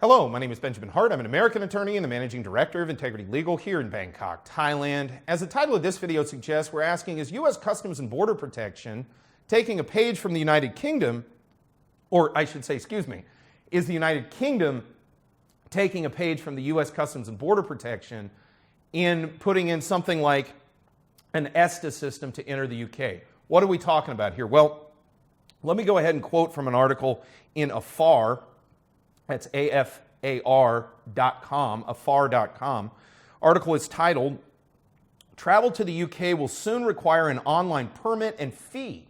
Hello, my name is Benjamin Hart. I'm an American attorney and the Managing Director of Integrity Legal here in Bangkok, Thailand. As the title of this video suggests, we're asking, is U.S. Customs and Border Protection taking a page from the United Kingdom, or I should say, is the United Kingdom taking a page from the U.S. Customs and Border Protection in putting in something like an ESTA system to enter the U.K.? What are we talking about here? Well, let me go ahead and quote from an article in AFAR. That's AFAR.com, AFAR.com. Article is titled, "Travel to the UK will soon require an online permit and fee."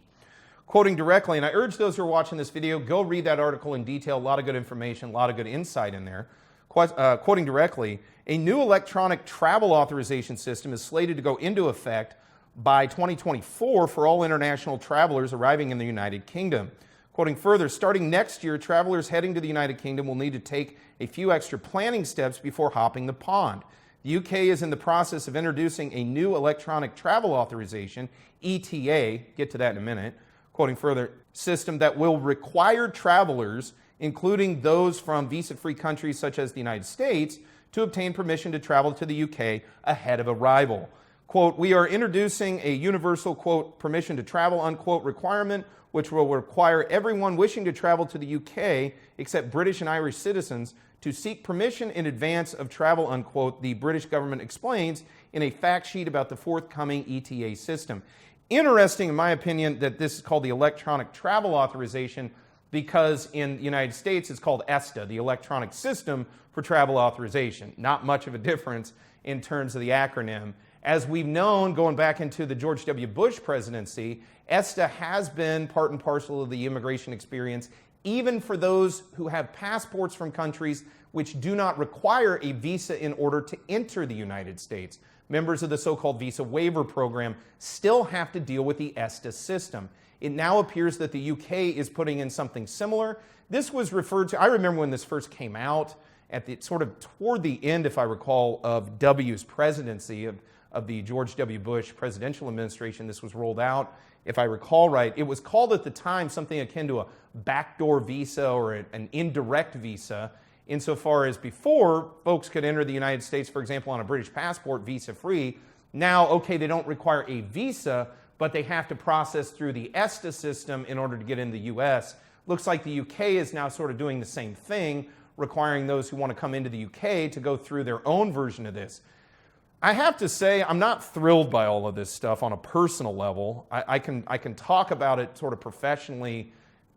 Quoting directly, and I urge those who are watching this video, go read that article in detail. A lot of good information, a lot of good insight in there. Quoting directly, "A new electronic travel authorization system is slated to go into effect by 2024 for all international travelers arriving in the United Kingdom." Quoting further, "Starting next year, travelers heading to the United Kingdom will need to take a few extra planning steps before hopping the pond. The UK is in the process of introducing a new electronic travel authorization, ETA, get to that in a minute," quoting further, "system that will require travelers, including those from visa-free countries such as the United States, to obtain permission to travel to the UK ahead of arrival. Quote, we are introducing a universal, quote, permission to travel, unquote, requirement, which will require everyone wishing to travel to the UK, except British and Irish citizens, to seek permission in advance of travel, unquote," the British government explains in a fact sheet about the forthcoming ETA system. Interesting, in my opinion, that this is called the Electronic Travel Authorization, because in the United States it's called ESTA, the Electronic System for Travel Authorization. Not much of a difference in terms of the acronym. As we've known, going back into the George W. Bush presidency, ESTA has been part and parcel of the immigration experience, even for those who have passports from countries which do not require a visa in order to enter the United States. Members of the so-called visa waiver program still have to deal with the ESTA system. It now appears that the UK is putting in something similar. This was referred to, I remember when this first came out, at the sort of toward the end, if I recall, of W's presidency, of the George W. Bush presidential administration, this was rolled out. If I recall right, it was called at the time something akin to a backdoor visa or an indirect visa, insofar as before, folks could enter the United States, for example, on a British passport, visa-free. Now, okay, they don't require a visa, but they have to process through the ESTA system in order to get in the U.S. Looks like the UK is now sort of doing the same thing, requiring those who want to come into the UK to go through their own version of this. I have to say, I'm not thrilled by all of this stuff on a personal level. I can talk about it sort of professionally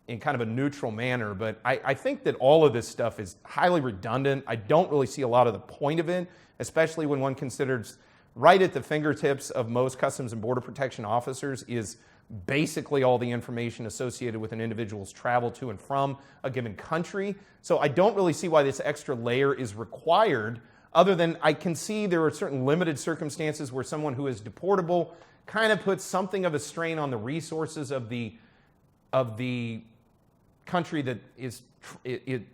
in kind of a neutral manner, but I think that all of this stuff is highly redundant. I don't really see a lot of the point of it, especially when one considers right at the fingertips of most Customs and Border Protection officers is basically all the information associated with an individual's travel to and from a given country. So I don't really see why this extra layer is required, other than I can see there are certain limited circumstances where someone who is deportable kind of puts something of a strain on the resources of the country that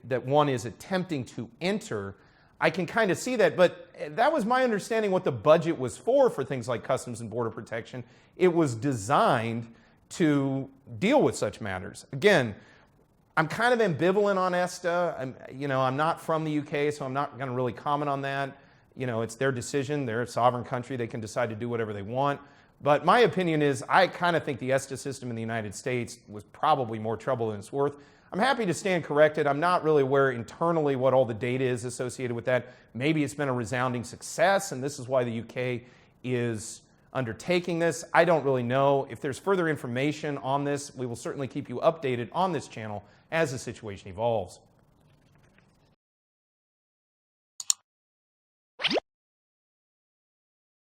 that one is attempting to enter. I can kind of see that, but that was my understanding what the budget was for things like Customs and Border Protection. It was designed to deal with such matters. Again, I'm kind of ambivalent on ESTA. I'm not from the UK, so I'm not going to really comment on that. It's their decision. They're a sovereign country. They can decide to do whatever they want. But my opinion is I kind of think the ESTA system in the United States was probably more trouble than it's worth. I'm happy to stand corrected. I'm not really aware internally what all the data is associated with that. Maybe it's been a resounding success, and this is why the UK is undertaking this. I don't really know. If there's further information on this, we will certainly keep you updated on this channel as the situation evolves.